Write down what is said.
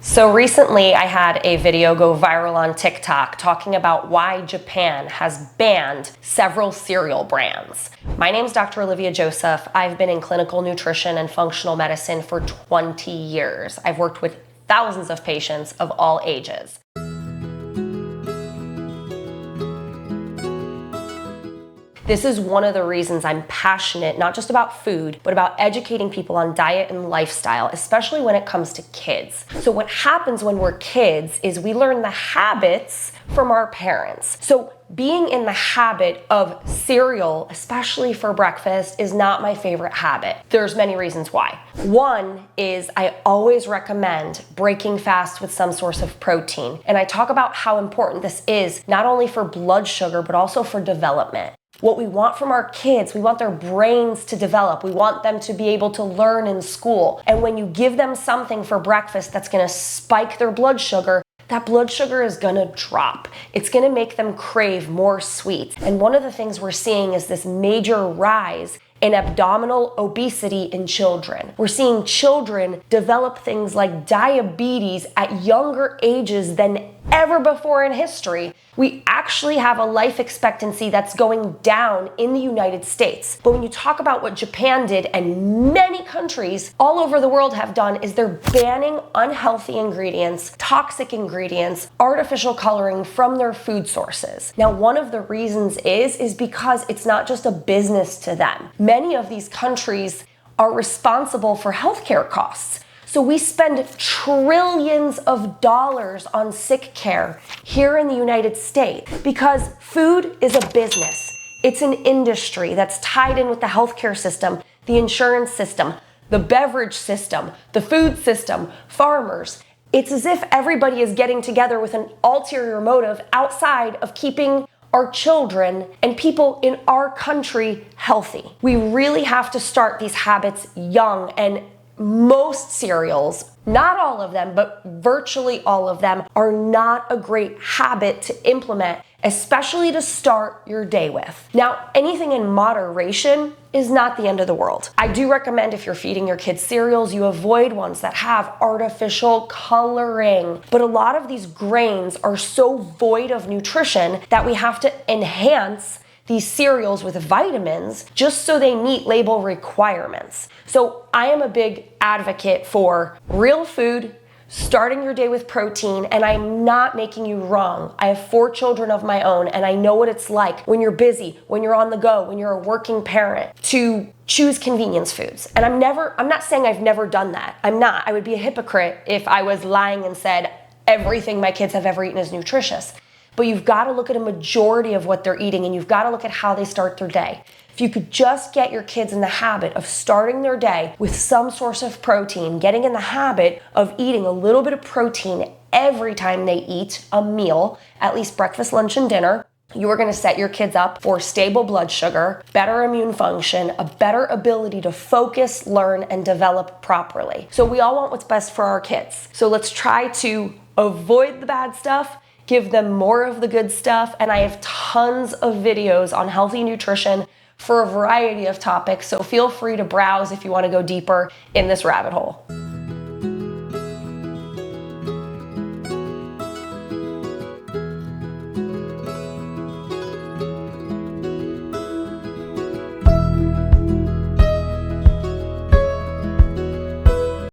So recently I had a video go viral on TikTok talking about why Japan has banned several cereal brands. My name's Dr. Droliviajoseph. I've been in clinical nutrition and functional medicine for 20 years. I've worked with thousands of patients of all ages. This is one of the reasons I'm passionate, not just about food, but about educating people on diet and lifestyle, especially when it comes to kids. So what happens when we're kids is we learn the habits from our parents. So being in the habit of cereal, especially for breakfast, is not my favorite habit. There's many reasons why. One is I always recommend breaking fast with some source of protein. And I talk about how important this is, not only for blood sugar, but also for development. What we want from our kids, we want their brains to develop. We want them to be able to learn in school. And when you give them something for breakfast that's gonna spike their blood sugar, that blood sugar is gonna drop. It's gonna make them crave more sweets. And one of the things we're seeing is this major rise in abdominal obesity in children. We're seeing children develop things like diabetes at younger ages than ever before in history. We actually have a life expectancy that's going down in the United States. But when you talk about what Japan did, and many countries all over the world have done, is they're banning unhealthy ingredients, toxic ingredients, artificial coloring from their food sources. Now, one of the reasons is because it's not just a business to them. Many of these countries are responsible for healthcare costs. So we spend trillions of dollars on sick care here in the United States because food is a business. It's an industry that's tied in with the healthcare system, the insurance system, the beverage system, the food system, farmers. It's as if everybody is getting together with an ulterior motive outside of keeping our children and people in our country healthy. We really have to start these habits young, and most cereals, not all of them, but virtually all of them, are not a great habit to implement, especially to start your day with. Now, anything in moderation is not the end of the world. I do recommend, if you're feeding your kids cereals, you avoid ones that have artificial coloring. But a lot of these grains are so void of nutrition that we have to enhance these cereals with vitamins just so they meet label requirements. So I am a big advocate for real food, starting your day with protein, and I'm not making you wrong. I have 4 children of my own, and I know what it's like when you're busy, when you're on the go, when you're a working parent, to choose convenience foods. And I'm not saying I've never done that. I'm not. I would be a hypocrite if I was lying and said everything my kids have ever eaten is nutritious. But you've got to look at a majority of what they're eating, and you've got to look at how they start their day. If you could just get your kids in the habit of starting their day with some source of protein, getting in the habit of eating a little bit of protein every time they eat a meal, at least breakfast, lunch, and dinner, you are going to set your kids up for stable blood sugar, better immune function, a better ability to focus, learn, and develop properly. So we all want what's best for our kids. So let's try to avoid the bad stuff, give them more of the good stuff, and I have tons of videos on healthy nutrition for a variety of topics, so feel free to browse if you want to go deeper in this rabbit hole.